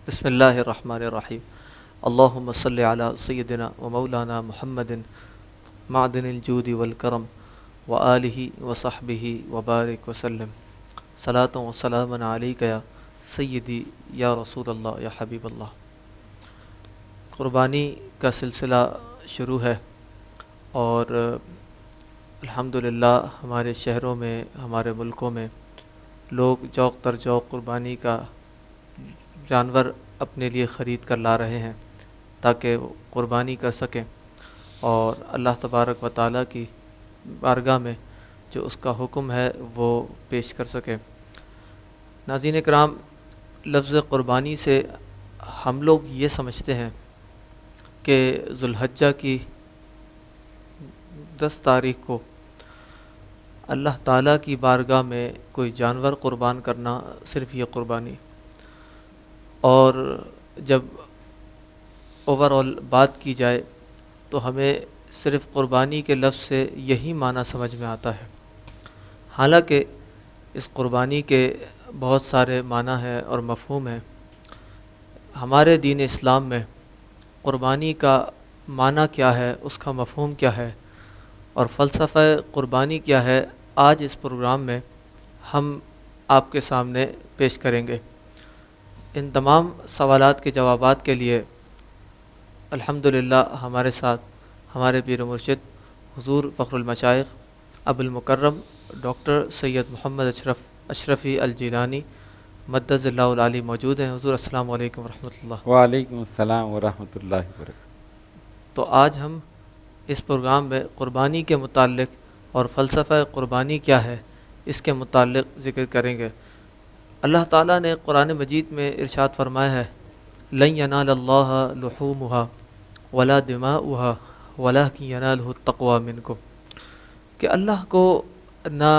بسم اللہ الرحمن الرحیم اللہم صلی علی سیدنا و مولانا محمد معدن الجود والکرم و آلہ و صحبہ و بارک وسلم صلاۃ و سلام علیک یا سیدی یا رسول اللہ یا حبیب اللہ۔ قربانی کا سلسلہ شروع ہے اور الحمدللہ ہمارے شہروں میں، ہمارے ملکوں میں لوگ ذوق در ذوق قربانی کا جانور اپنے لیے خرید کر لا رہے ہیں تاکہ وہ قربانی کر سکیں اور اللہ تبارک و تعالیٰ کی بارگاہ میں جو اس کا حکم ہے وہ پیش کر سکیں۔ ناظرین کرام، لفظ قربانی سے ہم لوگ یہ سمجھتے ہیں کہ ذوالحجہ کی 10 تاریخ کو اللہ تعالیٰ کی بارگاہ میں کوئی جانور قربان کرنا، صرف یہ قربانی۔ اور جب اوور آل بات کی جائے تو ہمیں صرف قربانی کے لفظ سے یہی معنی سمجھ میں آتا ہے، حالانکہ اس قربانی کے بہت سارے معنی ہیں اور مفہوم ہیں۔ ہمارے دین اسلام میں قربانی کا معنی کیا ہے، اس کا مفہوم کیا ہے اور فلسفہ قربانی کیا ہے، آج اس پروگرام میں ہم آپ کے سامنے پیش کریں گے۔ ان تمام سوالات کے جوابات کے لیے الحمدللہ ہمارے ساتھ ہمارے پیر و مرشد حضور فخر المشائخ ابو المکرم ڈاکٹر سید محمد اشرفی الجیلانی مدد اللہ العالی موجود ہیں۔ حضور السلام علیکم ورحمۃ اللہ۔ وعلیکم السلام ورحمۃ اللہ وبرکاتہ۔ تو آج ہم اس پروگرام میں قربانی کے متعلق اور فلسفہ قربانی کیا ہے اس کے متعلق ذکر کریں گے۔ اللہ تعالیٰ نے قرآن مجید میں ارشاد فرمایا ہے لن ینال اللہ لحومها ولا دماؤها ولکن ینالہ التقوی منکم، کہ اللہ کو نہ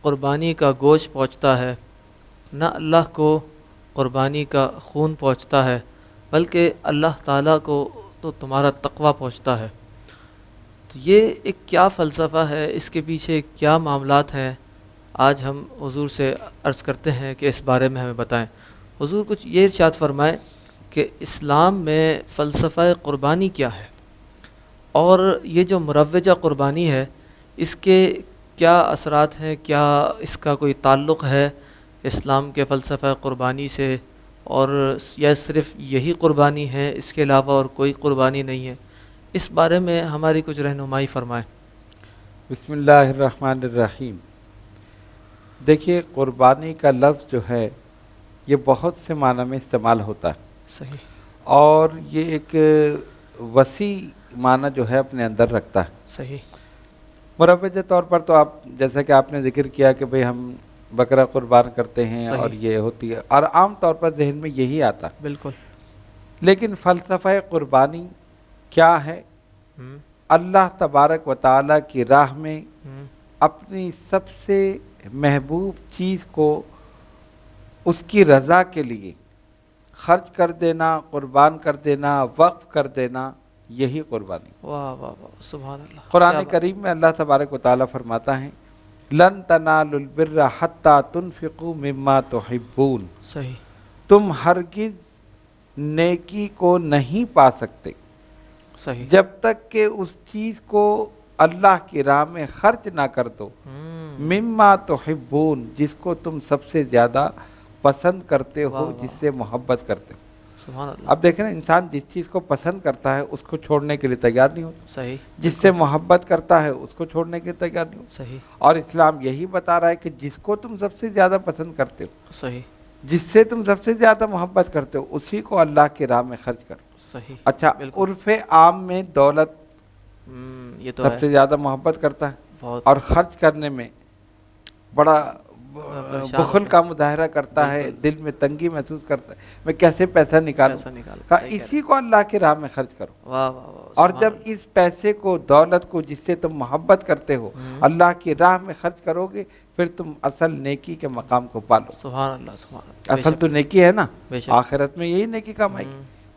قربانی کا گوشت پہنچتا ہے، نہ اللہ کو قربانی کا خون پہنچتا ہے، بلکہ اللہ تعالیٰ کو تو تمہارا تقوی پہنچتا ہے۔ تو یہ ایک کیا فلسفہ ہے، اس کے پیچھے کیا معاملات ہیں، آج ہم حضور سے عرض کرتے ہیں کہ اس بارے میں ہمیں بتائیں۔ حضور کچھ یہ ارشاد فرمائیں کہ اسلام میں فلسفہ قربانی کیا ہے اور یہ جو مروجہ قربانی ہے اس کے کیا اثرات ہیں، کیا اس کا کوئی تعلق ہے اسلام کے فلسفہ قربانی سے، اور یا صرف یہی قربانی ہے، اس کے علاوہ اور کوئی قربانی نہیں ہے، اس بارے میں ہماری کچھ رہنمائی فرمائیں۔ بسم اللہ الرحمن الرحیم۔ دیکھیے، قربانی کا لفظ جو ہے یہ بہت سے معنی میں استعمال ہوتا ہے، صحیح، اور یہ ایک وسیع معنی جو ہے اپنے اندر رکھتا ہے۔ صحیح، مروجہ طور پر تو آپ جیسا کہ آپ نے ذکر کیا کہ بھئی ہم بکرا قربان کرتے ہیں صحیح، اور یہ ہوتی ہے، اور عام طور پر ذہن میں یہی آتا ہے، بالکل۔ لیکن فلسفہ قربانی کیا ہے؟ اللہ تبارک و تعالیٰ کی راہ میں اپنی سب سے محبوب چیز کو اس کی رضا کے لیے خرچ کر دینا، قربان کر دینا، وقف کر دینا، یہی قربانی۔ واہ واہ واہ، سبحان اللہ۔ قرآن کریم میں اللہ تبارک و تعالیٰ فرماتا ہے لن تنالوا البر حتی تنفقوا مما تحبون، صحیح، تم ہرگز نیکی کو نہیں پا سکتے صحیح، جب تک کہ اس چیز کو اللہ کی راہ میں خرچ نہ کر دو، مما تحبون، جس کو تم سب سے زیادہ پسند کرتے ہو، جس سے محبت کرتے ہو۔ سبحان اللہ۔ اب دیکھیں نا، انسان جس چیز کو پسند کرتا ہے اس کو چھوڑنے کے لیے تیار نہیں ہوتا، صحیح، جس سے محبت کرتا ہے اس کو چھوڑنے کے لیے تیار نہیں ہوتا۔ صحیح، اور اسلام یہی بتا رہا ہے کہ جس کو تم سب سے زیادہ پسند کرتے ہو، صحیح، جس سے تم سب سے زیادہ محبت کرتے ہو، اسی کو اللہ کی راہ میں خرچ کرو۔ صحیح، اچھا، بالکل۔ عرف عام میں دولت یہ تو سب ہے سے زیادہ محبت کرتا ہے، بہت، اور خرچ کرنے میں بڑا پریشان بخل ہوتا کا مظاہرہ کرتا ہے، بالکل۔ دل میں تنگی محسوس کرتا ہے، میں کیسے پیسہ نکالوں۔ پیسہ نکال، کہا صحیح کہہ اسی کو اللہ کی راہ میں خرچ کرو، رہے ہیں۔ واہ واہ واہ، اور سبحان جب اللہ۔ اس پیسے کو، دولت کو، جس سے تم محبت کرتے ہو، اللہ کی راہ میں خرچ کرو گے، پھر تم اصل نیکی کے مقام کو پالو۔ سبحان اللہ، سبحان اللہ، بے اصل شک، تو نیکی ہے نا، بے شک۔ آخرت میں یہی نیکی کمائی۔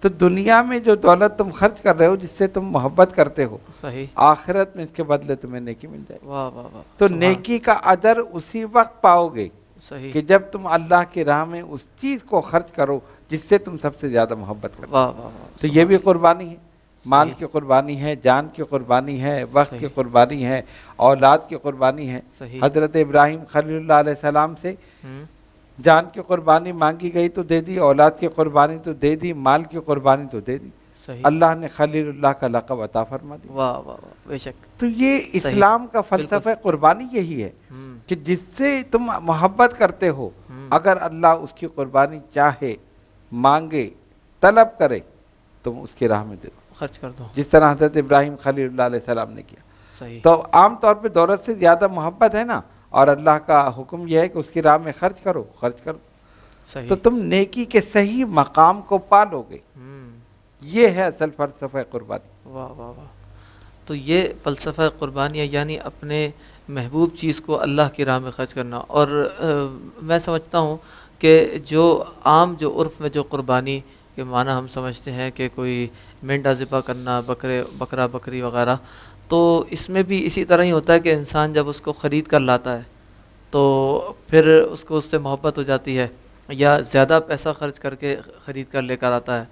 تو دنیا میں جو دولت تم خرچ کر رہے ہو، جس سے تم محبت کرتے ہو، صحیح، آخرت میں اس کے بدلے تمہیں نیکی مل جائے گی۔ واہ واہ واہ، تو سبحان، نیکی کا اجر اسی وقت پاؤ گے صحیح. کہ جب تم اللہ کی راہ میں اس چیز کو خرچ کرو جس سے تم سب سے زیادہ محبت کرو. واہ واہ واہ. تو یہ بھی قربانی ہے، مال صحیح. کی قربانی ہے، جان کی قربانی ہے، وقت کی صحیح. قربانی ہے، اولاد کی قربانی ہے. صحیح. حضرت ابراہیم خلیل اللہ علیہ السلام سے ہم، جان کی قربانی مانگی گئی تو دے دی، اولاد کی قربانی تو دے دی، مال کی قربانی تو دے دی. صحیح. اللہ نے خلیل اللہ کا لقب عطا فرما دیا. واہ واہ واہ. بے شک. تو یہ اسلام کا فلسفہ قربانی یہی ہے ہم، کہ جس سے تم محبت کرتے ہو، ہم، اگر اللہ اس کی قربانی چاہے، مانگے، طلب کرے، تم اس کی راہ میں دے دو، خرچ کر دو. جس طرح حضرت ابراہیم خلیل اللہ علیہ السلام نے کیا. صحیح. تو عام طور پہ دولت سے زیادہ محبت ہے نا، اور اللہ کا حکم یہ ہے کہ اس کی راہ میں خرچ کرو، خرچ کرو. صحیح. تو تم نیکی کے صحیح مقام کو پالو گے. ہم، یہ ہے اصل فلسفہ قربانی. واہ واہ واہ. تو یہ فلسفہ قربانی ہے، یعنی اپنے محبوب چیز کو اللہ کی راہ میں خرچ کرنا. اور میں سمجھتا ہوں کہ جو عام جو عرف میں جو قربانی کے معنی ہم سمجھتے ہیں کہ کوئی مینڈا ذبح کرنا، بکرا بکری وغیرہ، تو اس میں بھی اسی طرح ہی ہوتا ہے کہ انسان جب اس کو خرید کر لاتا ہے تو پھر اس کو اس سے محبت ہو جاتی ہے، یا زیادہ پیسہ خرچ کر کے خرید کر لے کر آتا ہے،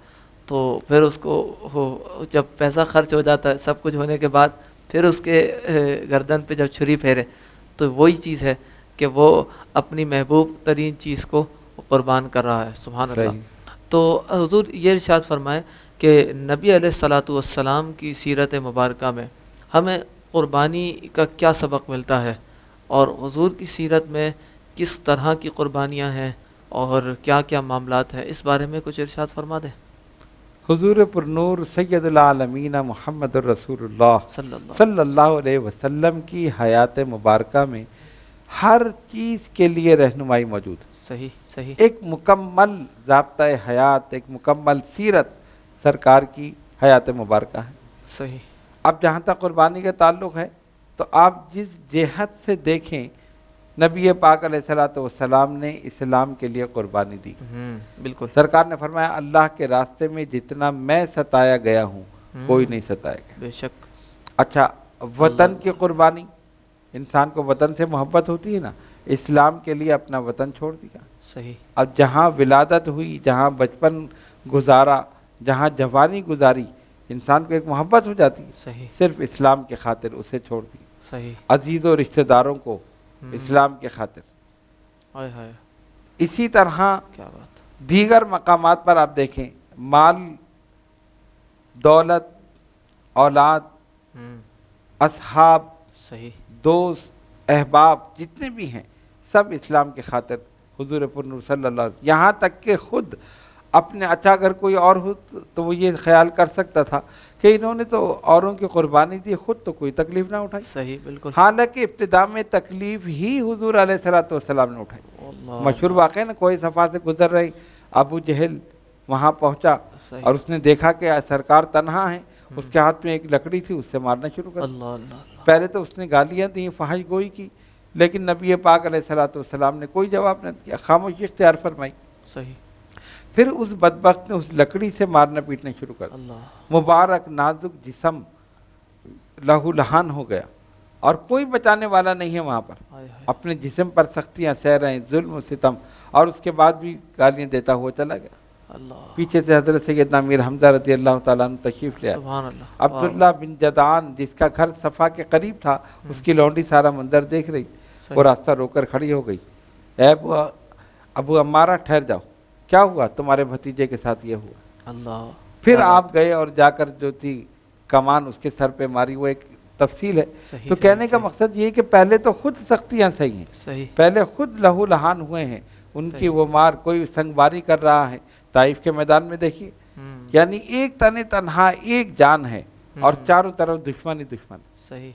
تو پھر اس کو جب پیسہ خرچ ہو جاتا ہے سب کچھ ہونے کے بعد، پھر اس کے گردن پہ جب چھری پھیرے تو وہی چیز ہے کہ وہ اپنی محبوب ترین چیز کو قربان کر رہا ہے. سبحان اللہ. صحیح. تو حضور یہ ارشاد فرمائے کہ نبی علیہ الصلاۃ والسلام کی سیرت مبارکہ میں ہمیں قربانی کا کیا سبق ملتا ہے، اور حضور کی سیرت میں کس طرح کی قربانیاں ہیں اور کیا کیا معاملات ہیں، اس بارے میں کچھ ارشاد فرما دیں. حضور پر نور سید العالمین محمد الرسول اللہ صلی اللہ علیہ وسلم کی حیات مبارکہ میں ہر چیز کے لیے رہنمائی موجود ہے. صحیح. صحیح. ایک مکمل ضابطۂ حیات، ایک مکمل سیرت سرکار کی حیات مبارکہ ہے. صحیح. اب جہاں تک قربانی کا تعلق ہے تو آپ جس جہت سے دیکھیں، نبی پاک علیہ الصلوۃ والسلام نے اسلام کے لیے قربانی دی. بالکل. سرکار نے فرمایا اللہ کے راستے میں جتنا میں ستایا گیا ہوں کوئی نہیں ستایا گیا. بے شک. اچھا، وطن کی قربانی، انسان کو وطن سے محبت ہوتی ہے نا، اسلام کے لیے اپنا وطن چھوڑ دیا. صحیح. اب جہاں ولادت ہوئی، جہاں بچپن گزارا، جہاں جوانی گزاری، انسان کو ایک محبت ہو جاتی ہے، صحیح. صرف اسلام کے خاطر اسے چھوڑ دی. صحیح. عزیز و رشتہ داروں کو اسلام کے خاطر. ہائے ہائے. اسی طرح کیا بات. دیگر مقامات پر آپ دیکھیں، مال، دولت، اولاد، اصحاب، صحیح. دوست، احباب جتنے بھی ہیں سب اسلام کے خاطر حضور پر نور صلی اللہ علیہ وسلم. یہاں تک کہ خود اپنے، اچھا اگر کوئی اور ہو تو وہ یہ خیال کر سکتا تھا کہ انہوں نے تو اوروں کی قربانی دی، خود تو کوئی تکلیف نہ اٹھائی. صحیح. بالکل. حالانکہ ابتدا میں تکلیف ہی حضور علیہ الصلوۃ والسلام نے اٹھائی. اللہ. مشہور واقعہ نا، کوئی صفا سے گزر رہی، ابو جہل وہاں پہنچا صحیح. اور اس نے دیکھا کہ سرکار تنہا ہے، اس کے ہاتھ میں ایک لکڑی تھی، اس سے مارنا شروع کر. اللہ اللہ اللہ. پہلے تو اس نے گالیاں دیں، فحش گوئی کی، لیکن نبی پاک علیہ الصلوۃ والسلام نے کوئی جواب نہ دیا، خاموشی اختیار فرمائی. صحیح. پھر اس بدبخت نے اس لکڑی سے مارنا پیٹنا شروع کر. اللہ. مبارک نازک جسم لہو لہان ہو گیا اور کوئی بچانے والا نہیں ہے وہاں پر. ہائے ہائے. اپنے جسم پر سختیاں سہ رہے ہیں، ظلم و ستم، اور اس کے بعد بھی گالیاں دیتا ہوا چلا گیا. اللہ. پیچھے سے حضرت سیدنا امیر حمزہ رضی اللہ تعالیٰ عنہ تشریف لے آئے. سبحان اللہ. عبداللہ بن جدعان جس کا گھر صفا کے قریب تھا، اس کی لونڈی سارا منظر دیکھ رہی، وہ راستہ روک کر کھڑی ہو گئی. اے ابو عمارہ ٹھہر جاؤ، کیا ہوا؟ تمہارے بھتیجے کے ساتھ یہ ہوا. اللہ. پھر آپ گئے اور جا کر جو تھی کمان اس کے سر پہ ماری. وہ ایک تفصیل ہے. تو کہنے کا مقصد یہ ہے کہ پہلے تو خود سختیاں صحیح ہیں، صحیح. پہلے خود لہو لہان ہوئے ہیں. ان کی وہ مار، کوئی سنگ باری کر رہا ہے. طائف کے میدان میں دیکھیے، یعنی ایک تنہا ایک جان ہے اور چاروں طرف دشمن ہی دشمن. صحیح.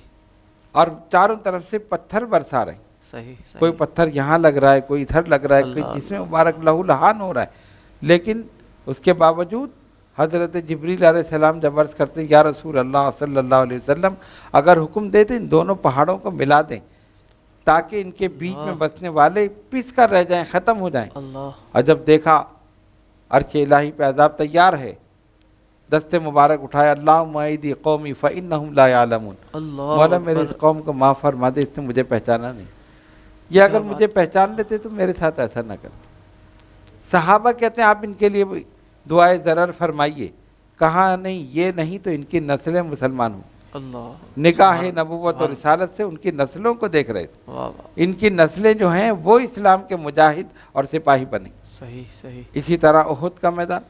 اور چاروں طرف سے پتھر برسا رہے ہیں. صحیح. کوئی پتھر یہاں لگ رہا ہے، کوئی ادھر لگ رہا ہے، کوئی جس میں مبارک لہو لہان ہو رہا ہے. لیکن اس کے باوجود حضرت جبریل علیہ السلام جب عرض کرتے یا رسول اللہ صلی اللہ علیہ وسلم، اگر حکم دیتے ان دونوں پہاڑوں کو ملا دیں تاکہ ان کے بیچ میں بسنے والے پس کر رہ جائیں، ختم ہو جائیں. اللہ. اور جب دیکھا عرش الہی پہ عذاب تیار ہے، دست مبارک اٹھایا، اللہم ایدی قومی فإنہم لا یعلمون. اللہ. مولا میرے اس قوم کو معاف فرما دے، اس نے مجھے پہچانا نہیں. یہ اگر مجھے پہچان لیتے تو میرے ساتھ ایسا نہ کرتے. صحابہ کہتے ہیں آپ ان کے لیے دعائے ضرر فرمائیے. کہا نہیں یہ نہیں تو ان کی نسلیں مسلمان ہوں. اللہ نکاح نبوت اور رسالت سے ان کی نسلوں کو دیکھ رہے تھے. واہ واہ. ان کی نسلیں جو ہیں وہ اسلام کے مجاہد اور سپاہی بنیں. صحیح صحیح. اسی طرح احد کا میدان،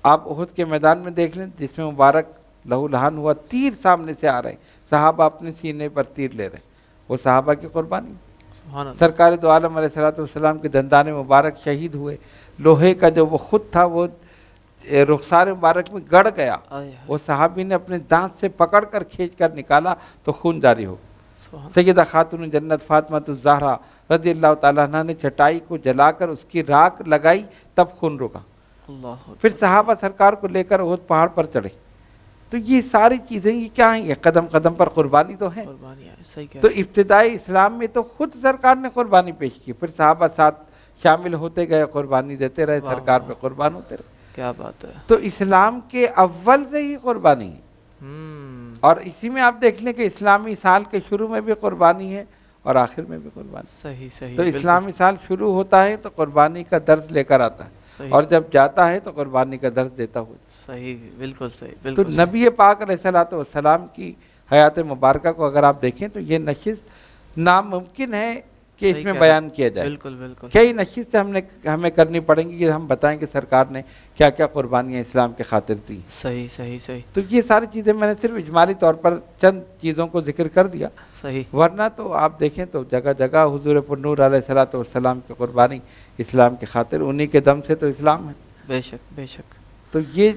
آپ احد کے میدان میں دیکھ لیں جس میں مبارک لہو لہان ہوا، تیر سامنے سے آ رہے ہیں، صحابہ اپنے سینے پر تیر لے رہے ہیں. وہ صحابہ کی قربانی. سبحان اللہ. سرکار دو عالم علیہ الصلوۃ والسلام کے دندان مبارک شہید ہوئے. لوہے کا جو وہ خود تھا وہ رخسار مبارک میں گڑ گیا. وہ صحابی نے اپنے دانت سے پکڑ کر کھینچ کر نکالا تو خون جاری ہو. سیدہ خاتون جنت فاطمہ الزہرا رضی اللہ تعالیٰ عنہ نے چٹائی کو جلا کر اس کی راکھ لگائی تب خون رکا. پھر صحابہ سرکار کو لے کر احد پہاڑ پر چڑھے. تو یہ ساری چیزیں یہ کیا ہیں؟ یہ قدم قدم پر قربانی تو ہے. تو ابتدائی اسلام میں تو خود سرکار نے قربانی پیش کی، پھر صحابہ ساتھ شامل ہوتے گئے، قربانی دیتے رہے، سرکار پہ قربان ہوتے رہے. کیا بات ہے. تو اسلام کے اول سے ہی قربانی ہے. اور اسی میں آپ دیکھ لیں کہ اسلامی سال کے شروع میں بھی قربانی ہے اور آخر میں بھی قربانی. صحیح صحیح. تو اسلامی سال شروع ہوتا ہے تو قربانی کا درس لے کر آتا ہے، اور جب جاتا ہے تو قربانی کا درس دیتا ہوا. صحیح بالکل صحیح. تو نبی پاک علیہ الصلوۃ والسلام کی حیات مبارکہ کو اگر آپ دیکھیں تو یہ نشست ناممکن ہے کہ اس میں بیان کیا جائے. بالکل بالکل. کئی نشست ہمیں کرنی پڑیں گی کہ ہم بتائیں کہ سرکار نے کیا کیا قربانیاں اسلام کے خاطر دی. صحیح صحیح صحیح. تو یہ ساری چیزیں میں نے صرف اجمالی طور پر چند چیزوں کو ذکر کر دیا. صحیح. ورنہ تو آپ دیکھیں تو جگہ جگہ حضور پرنور علیہ الصلوۃ والسلام کی قربانی اسلام کے خاطر، انہی کے دم سے تو اسلام ہے. بے شک بے شک. تو یہ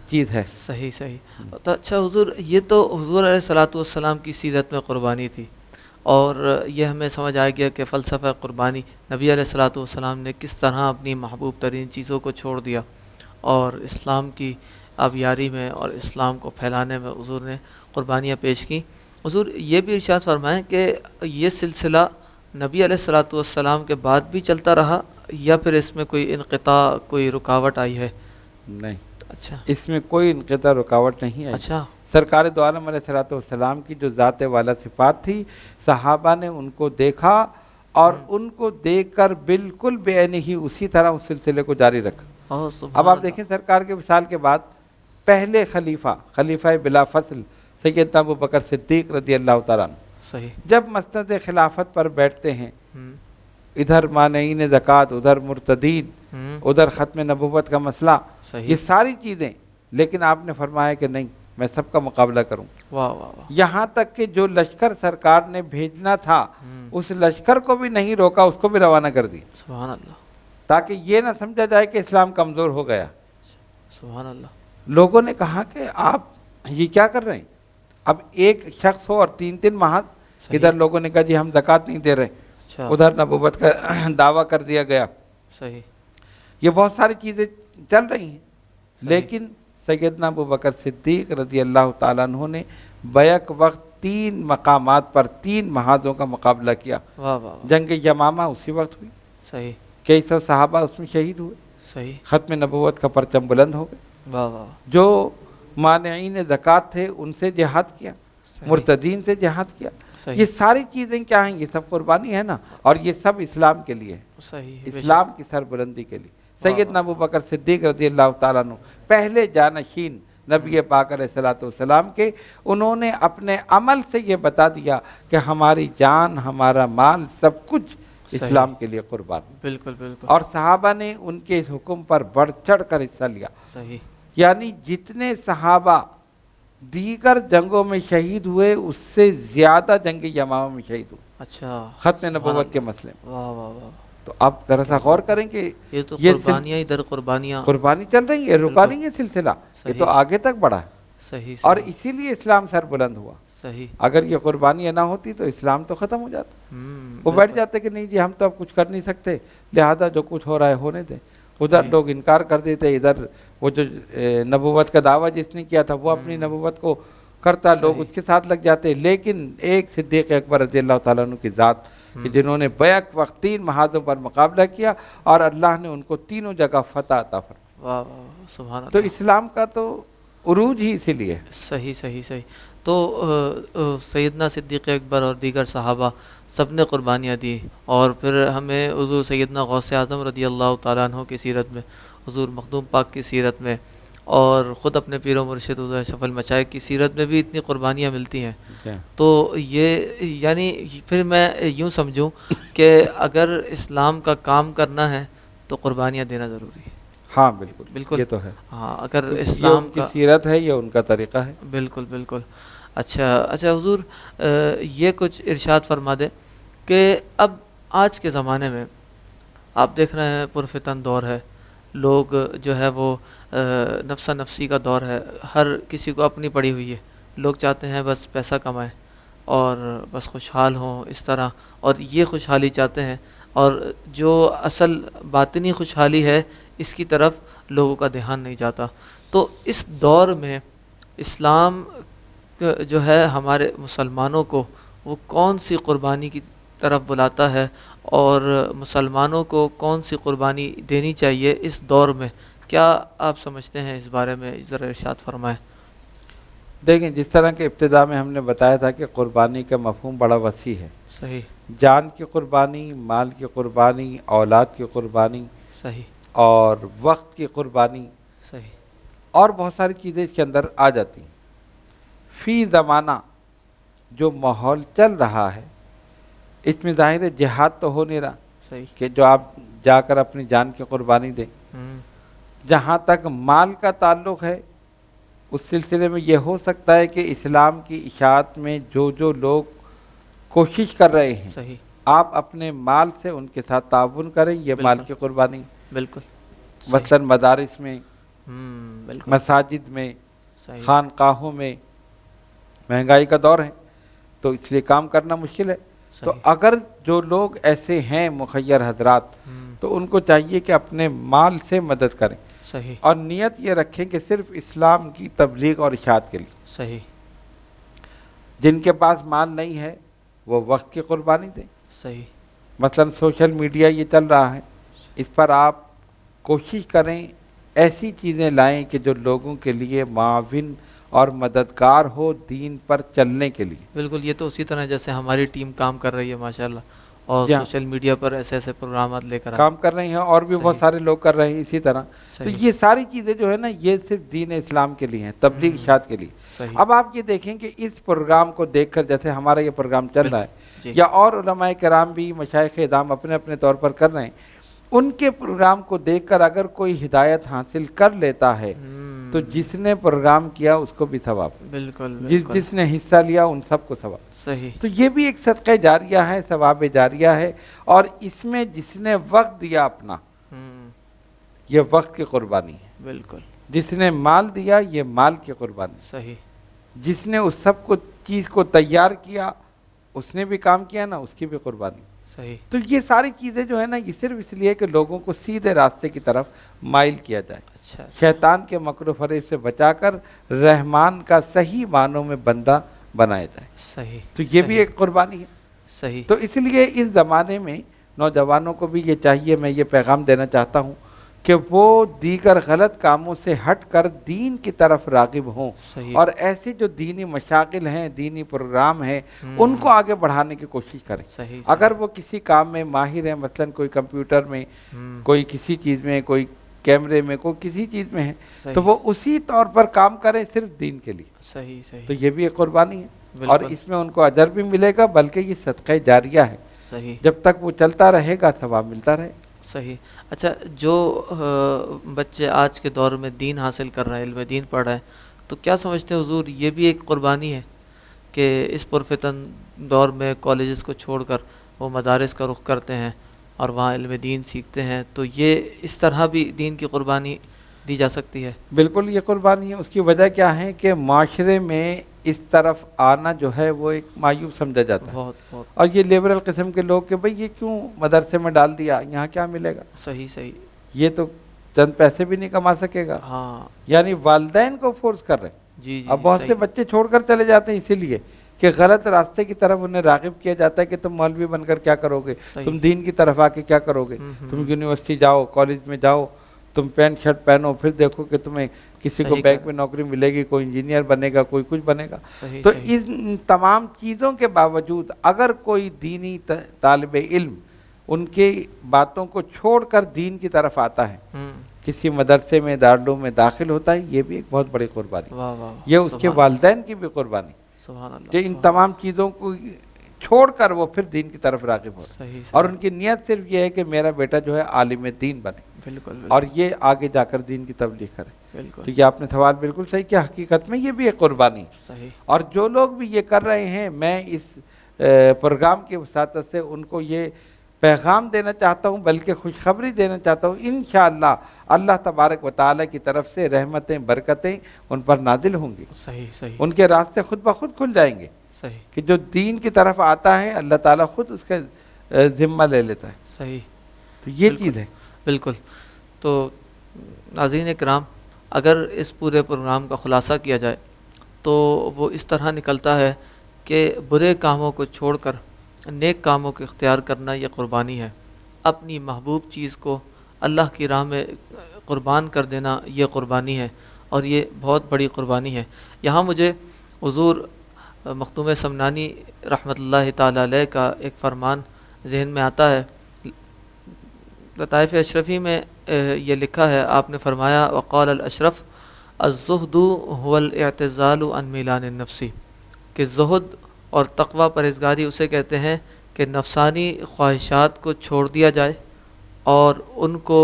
چیز ہے. صحیح صحیح. تو اچھا حضور، یہ تو حضور علیہ الصلوۃ والسلام کی سیرت میں قربانی تھی، اور یہ ہمیں سمجھ آ گیا کہ فلسفہ قربانی نبی علیہ الصلوۃ والسلام نے کس طرح اپنی محبوب ترین چیزوں کو چھوڑ دیا اور اسلام کی آبیاری میں اور اسلام کو پھیلانے میں حضور نے قربانیاں پیش کیں. حضور یہ بھی ارشاد فرمائیں کہ یہ سلسلہ نبی علیہ الصلوۃ والسلام کے بعد بھی چلتا رہا یا پھر اس میں کوئی انقطاع، کوئی رکاوٹ آئی ہے؟ نہیں. اچھا. اس میں کوئی انقطاع رکاوٹ نہیں آئی. اچھا. سرکار دو عالم علیہ الصلوۃ والسلام کی جو ذات والا صفات تھی، صحابہ نے ان کو دیکھا اور ان کو دیکھ کر بالکل بے عینی ہی اسی طرح اس سلسلے کو جاری رکھا. اب آپ دیکھیں سرکار کے وصال کے بعد پہلے خلیفہ بلا فصل سیدنا ابو بکر صدیق رضی اللہ تعالیٰ عنہ صحیح جب مسند خلافت پر بیٹھتے ہیں، ادھر مانعین زکوٰۃ، ادھر مرتدین، ادھر ختم نبوت کا مسئلہ، یہ ساری چیزیں، لیکن آپ نے فرمایا کہ نہیں، میں سب کا مقابلہ کروں. واہ واہ واہ. یہاں تک کہ جو لشکر سرکار نے بھیجنا تھا اس لشکر کو بھی نہیں روکا، اس کو بھی روانہ کر دیا. سبحان اللہ. تاکہ یہ نہ سمجھا جائے کہ اسلام کمزور ہو گیا. سبحان اللہ. لوگوں نے کہا کہ آپ یہ کیا کر رہے ہیں؟ اب ایک شخص ہو اور تین ماہ ادھر لوگوں نے کہا جی ہم زکوٰۃ نہیں دے رہے، ادھر نبوت کا دعویٰ کر دیا گیا. صحیح. یہ بہت ساری چیزیں چل رہی ہیں، لیکن سیدنا ابو بکر صدیق رضی اللہ تعالیٰ عنہ نے بیک وقت 3 مقامات پر 3 محاذوں کا مقابلہ کیا. واہ واہ. جنگ یمامہ اسی وقت ہوئی. صحیح. کئی سو صحابہ اس میں شہید ہوئے. صحیح. ختم نبوت کا پرچم بلند ہو گئے. واہ واہ. جو مانعین زکوٰۃ تھے ان سے جہاد کیا، مرتدین سے جہاد کیا. یہ ساری چیزیں کیا ہیں؟ یہ سب قربانی ہے نا، اور یہ سب اسلام کے لیے. صحیح. اسلام کی سربلندی کے لیے. سیدنا ابو بکر صدیق رضی اللہ تعالیٰ عنہ پہلے جانشین نبی پاک علیہ الصلوۃ والسلام کے، انہوں نے اپنے عمل سے یہ بتا دیا کہ ہماری جان، ہمارا مال، سب کچھ اسلام کے لیے قربان. بالکل بالکل. اور صحابہ نے ان کے اس حکم پر بڑھ چڑھ کر حصہ لیا. صحیح. یعنی جتنے صحابہ دیگر جنگوں میں شہید ہوئے اس سے زیادہ جنگ یمامہ میں شہید ہوئے. اچھا. ختم نبوت کے مسئلے میں. واہ واہ واہ. تو اب ذرا سا غور کریں کہ یہ تو قربانیاں در قربانیاں قربانی چل رہی ہے، رکا نہیں ہے سلسلہ، یہ تو آگے تک بڑھا ہے. صحیح. اور اسی لیے اسلام سر بلند ہوا. صحیح. اگر یہ قربانیاں نہ ہوتی تو اسلام تو ختم ہو جاتا. وہ بیٹھ جاتے کہ نہیں جی ہم تو اب کچھ کر نہیں سکتے، لہذا جو کچھ ہو رہا ہے ہونے دیں. ادھر لوگ انکار کر دیتے، ادھر وہ جو نبوت کا دعویٰ جس نے کیا تھا وہ اپنی نبوت کو کرتا، لوگ اس کے ساتھ لگ جاتے. لیکن ایک صدیق اکبر رضی اللہ تعالیٰ عنہ کی ذات کہ جنہوں نے بیک وقت 3 محاذوں پر مقابلہ کیا اور اللہ نے ان کو تینوں جگہ فتح عطا فرمائی. واہ واہ. سبحان اللہ. تو اسلام کا تو عروج ہی اسی لیے. صحیح صحیح صحیح. تو سیدنا صدیق اکبر اور دیگر صحابہ سب نے قربانیاں دی، اور پھر ہمیں حضور سیدنا غوث اعظم رضی اللہ تعالیٰ عنہ کی سیرت میں، حضور مخدوم پاک کی سیرت میں، اور خود اپنے پیر و مرشد حضور اشرف المشائخ کی سیرت میں بھی اتنی قربانیاں ملتی ہیں. تو یہ یعنی پھر میں یوں سمجھوں کہ اگر اسلام کا کام کرنا ہے تو قربانیاں دینا ضروری ہے. ہاں بالکل بالکل یہ تو ہے. ہاں اگر یہ اسلام ان کی کا سیرت ہے، یہ ان کا طریقہ ہے. بالکل بالکل. اچھا حضور یہ کچھ ارشاد فرما دیں کہ اب آج کے زمانے میں آپ دیکھ رہے ہیں پرفتن دور ہے، لوگ جو ہے وہ نفسا نفسی کا دور ہے، ہر کسی کو اپنی پڑی ہوئی ہے. لوگ چاہتے ہیں بس پیسہ کمائیں اور بس خوشحال ہوں اس طرح، اور یہ خوشحالی چاہتے ہیں، اور جو اصل باطنی خوشحالی ہے اس کی طرف لوگوں کا دھیان نہیں جاتا. تو اس دور میں اسلام جو ہے ہمارے مسلمانوں کو وہ کون سی قربانی کی طرف بلاتا ہے، اور مسلمانوں کو کون سی قربانی دینی چاہیے اس دور میں؟ کیا آپ سمجھتے ہیں اس بارے میں ذرا ارشاد فرمائیں. دیکھیں جس طرح کہ ابتدا میں ہم نے بتایا تھا کہ قربانی کا مفہوم بڑا وسیع ہے. صحیح. جان کی قربانی، مال کی قربانی، اولاد کی قربانی، صحیح، اور وقت کی قربانی، صحیح، اور بہت ساری چیزیں اس کے اندر آ جاتی ہیں. فی زمانہ جو ماحول چل رہا ہے اس میں ظاہر ہے جہاد تو ہو نہیں رہا صحیح، کہ جو آپ جا کر اپنی جان کی قربانی دیں. جہاں تک مال کا تعلق ہے اس سلسلے میں یہ ہو سکتا ہے کہ اسلام کی اشاعت میں جو لوگ کوشش کر رہے ہیں صحیح، آپ اپنے مال سے ان کے ساتھ تعاون کریں. یہ مال کی قربانی بالکل مثلاً مدارس میں، بالکل مساجد میں، صحیح، خانقاہوں میں مہنگائی کا دور ہے تو اس لیے کام کرنا مشکل ہے. تو اگر جو لوگ ایسے ہیں مخیر حضرات تو ان کو چاہیے کہ اپنے مال سے مدد کریں. صحیح، اور نیت یہ رکھیں کہ صرف اسلام کی تبلیغ اور اشاعت کے لیے. صحیح. جن کے پاس مال نہیں ہے وہ وقت کی قربانی دیں. صحیح. مثلا سوشل میڈیا یہ چل رہا ہے، اس پر آپ کوشش کریں ایسی چیزیں لائیں کہ جو لوگوں کے لیے معاون اور مددگار ہو دین پر چلنے کے لیے. بالکل. یہ تو اسی طرح جیسے ہماری ٹیم کام کر رہی ہے ماشاءاللہ، اور سوشل میڈیا پر ایسے ایسے پروگرامات لے کر کام کر رہے ہیں، اور بھی بہت سارے لوگ کر رہے ہیں اسی طرح. تو یہ ساری چیزیں جو ہے نا یہ صرف دین اسلام کے لیے ہیں، تبلیغ اشاعت کے لیے. اب آپ یہ دیکھیں کہ اس پروگرام کو دیکھ کر جیسے ہمارا یہ پروگرام چل رہا ہے یا اور علماء کرام بھی مشائخ اعظام اپنے اپنے طور پر کر رہے ہیں، ان کے پروگرام کو دیکھ کر اگر کوئی ہدایت حاصل کر لیتا ہے تو جس نے پروگرام کیا اس کو بھی ثواب. بالکل. جس نے حصہ لیا ان سب کو ثواب. صحیح. تو یہ بھی ایک صدقہ جاریہ ہے، ثواب جاریہ ہے. اور اس میں جس نے وقت دیا اپنا یہ وقت کی قربانی ہے. بالکل. جس نے مال دیا یہ مال کی قربانی. صحیح. جس نے اس سب کو چیز کو تیار کیا اس نے بھی کام کیا نا، اس کی بھی قربانی. صحیح. تو یہ ساری چیزیں جو ہے نا یہ صرف اس لیے کہ لوگوں کو سیدھے راستے کی طرف مائل کیا جائے. اچھا. شیطان کے مکر و فریب سے بچا کر رحمان کا صحیح معنوں میں بندہ بنایا جائے. صحیح. تو یہ بھی ایک قربانی ہے. صحیح. تو اس لیے اس زمانے میں نوجوانوں کو بھی یہ چاہیے، میں یہ پیغام دینا چاہتا ہوں کہ وہ دیگر غلط کاموں سے ہٹ کر دین کی طرف راغب ہوں. صحیح. اور ایسے جو دینی مشاغل ہیں، دینی پروگرام ہیں، ان کو آگے بڑھانے کی کوشش کریں. صحیح. اگر وہ کسی کام میں ماہر ہیں، مثلا کوئی کمپیوٹر میں، کوئی کسی چیز میں، کوئی کیمرے میں، کوئی کسی چیز میں ہے تو وہ اسی طور پر کام کریں صرف دین کے لیے. صحیح. صحیح. تو یہ بھی ایک قربانی ہے اور اس میں ان کو اجر بھی ملے گا، بلکہ یہ صدقہ جاریہ ہے. صحیح. جب تک وہ چلتا رہے گا ثواب ملتا رہے. صحیح. اچھا، جو بچے آج کے دور میں دین حاصل کر رہے ہیں، علم دین پڑھ رہے ہیں، تو کیا سمجھتے ہیں حضور یہ بھی ایک قربانی ہے کہ اس پرفتن دور میں کالجز کو چھوڑ کر وہ مدارس کا رخ کرتے ہیں اور وہاں علم دین سیکھتے ہیں؟ تو یہ اس طرح بھی دین کی قربانی دی جا سکتی ہے. بالکل یہ قربانی ہے. اس کی وجہ کیا ہے کہ معاشرے میں اس طرف آنا جو ہے وہ ایک معیوب سمجھا جاتا ہے. بہت. اور یہ لیبرل قسم کے لوگ کہ بھئی یہ کیوں مدرسے میں ڈال دیا، یہاں کیا ملے گا. صحیح. یہ تو چند پیسے بھی نہیں کما سکے گا. ہاں. یعنی والدین کو فورس کر رہے ہیں. جی. اب بہت سے بچے چھوڑ کر چلے جاتے ہیں اسی لیے کہ غلط راستے کی طرف انہیں راغب کیا جاتا ہے کہ تم مولوی بن کر کیا کرو گے، تم دین کی طرف آ کے کیا کرو گے، تم یونیورسٹی جاؤ، کالج میں جاؤ تم پینٹ شرٹ پہنو پھر دیکھو کہ تمہیں کسی کو صحیح بینک کہہ میں نوکری ملے گی، کوئی انجینئر بنے گا، کوئی کچھ بنے گا۔ صحیح تو صحیح ان تمام چیزوں کے باوجود اگر کوئی دینی طالب علم ان کی باتوں کو چھوڑ کر دین کی طرف آتا ہے، کسی مدرسے میں دارالعلوم میں داخل ہوتا ہے، یہ بھی ایک بہت بڑی قربانی، واہ واہ یہ اس کے والدین کی بھی قربانی سبحان اللہ کہ ان تمام چیزوں کو چھوڑ کر وہ پھر دین کی طرف راغب ہو رہے ہیں، اور ان کی نیت صرف یہ ہے کہ میرا بیٹا جو ہے عالم دین بنے بالکل اور یہ آگے جا کر دین کی تبلیغ کرے۔ تو بالکل یہ آپ نے سوال بالکل صحیح کیا، حقیقت میں یہ بھی ایک قربانی، صحیح اور جو لوگ بھی یہ کر رہے ہیں میں اس پروگرام کے وساطت سے ان کو یہ پیغام دینا چاہتا ہوں، بلکہ خوشخبری دینا چاہتا ہوں، انشاءاللہ اللہ تبارک و تعالیٰ کی طرف سے رحمتیں برکتیں ان پر نازل ہوں گی، صحیح صحیح ان کے راستے خود بخود کھل جائیں گے صحیح کہ جو دین کی طرف آتا ہے اللہ تعالیٰ خود اس کا ذمہ لے لیتا ہے۔ صحیح تو یہ بالکل چیز ہے۔ بالکل۔ تو ناظرین کرام، اگر اس پورے پروگرام کا خلاصہ کیا جائے تو وہ اس طرح نکلتا ہے کہ برے کاموں کو چھوڑ کر نیک کاموں کو اختیار کرنا یہ قربانی ہے، اپنی محبوب چیز کو اللہ کی راہ میں قربان کر دینا یہ قربانی ہے، اور یہ بہت بڑی قربانی ہے۔ یہاں مجھے حضور مختوم سمنانی رحمۃ اللہ تعالی علیہ کا ایک فرمان ذہن میں آتا ہے۔ لطائف اشرفی میں یہ لکھا ہے، آپ نے فرمایا وقال الاشرف الزہد هو الاعتزال عن میلان النفس، کہ زہد اور تقوی پرہیزگاری اسے کہتے ہیں کہ نفسانی خواہشات کو چھوڑ دیا جائے اور ان کو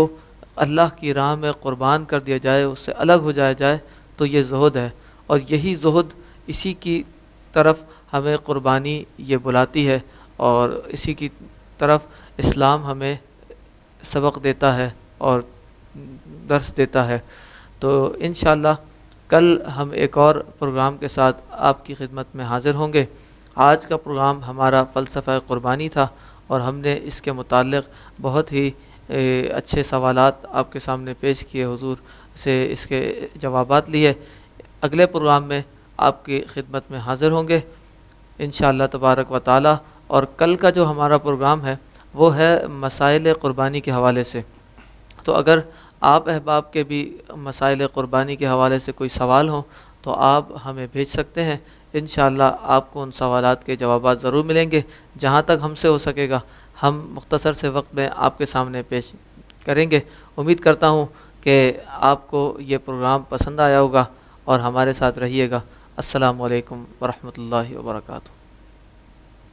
اللہ کی راہ میں قربان کر دیا جائے، اس سے الگ ہو جایا جائے، تو یہ زہد ہے، اور یہی زہد اسی کی طرف ہمیں قربانی یہ بلاتی ہے، اور اسی کی طرف اسلام ہمیں سبق دیتا ہے اور درس دیتا ہے۔ تو انشاءاللہ کل ہم ایک اور پروگرام کے ساتھ آپ کی خدمت میں حاضر ہوں گے۔ آج کا پروگرام ہمارا فلسفہ قربانی تھا، اور ہم نے اس کے متعلق بہت ہی اچھے سوالات آپ کے سامنے پیش کیے، حضور سے اس کے جوابات لیے۔ اگلے پروگرام میں آپ کی خدمت میں حاضر ہوں گے انشاءاللہ تبارک و تعالی، اور کل کا جو ہمارا پروگرام ہے وہ ہے مسائل قربانی کے حوالے سے۔ تو اگر آپ احباب کے بھی مسائل قربانی کے حوالے سے کوئی سوال ہوں تو آپ ہمیں بھیج سکتے ہیں، انشاءاللہ آپ کو ان سوالات کے جوابات ضرور ملیں گے۔ جہاں تک ہم سے ہو سکے گا ہم مختصر سے وقت میں آپ کے سامنے پیش کریں گے۔ امید کرتا ہوں کہ آپ کو یہ پروگرام پسند آیا ہوگا اور ہمارے ساتھ رہیے گا۔ السلام علیکم ورحمۃ اللہ وبرکاتہ۔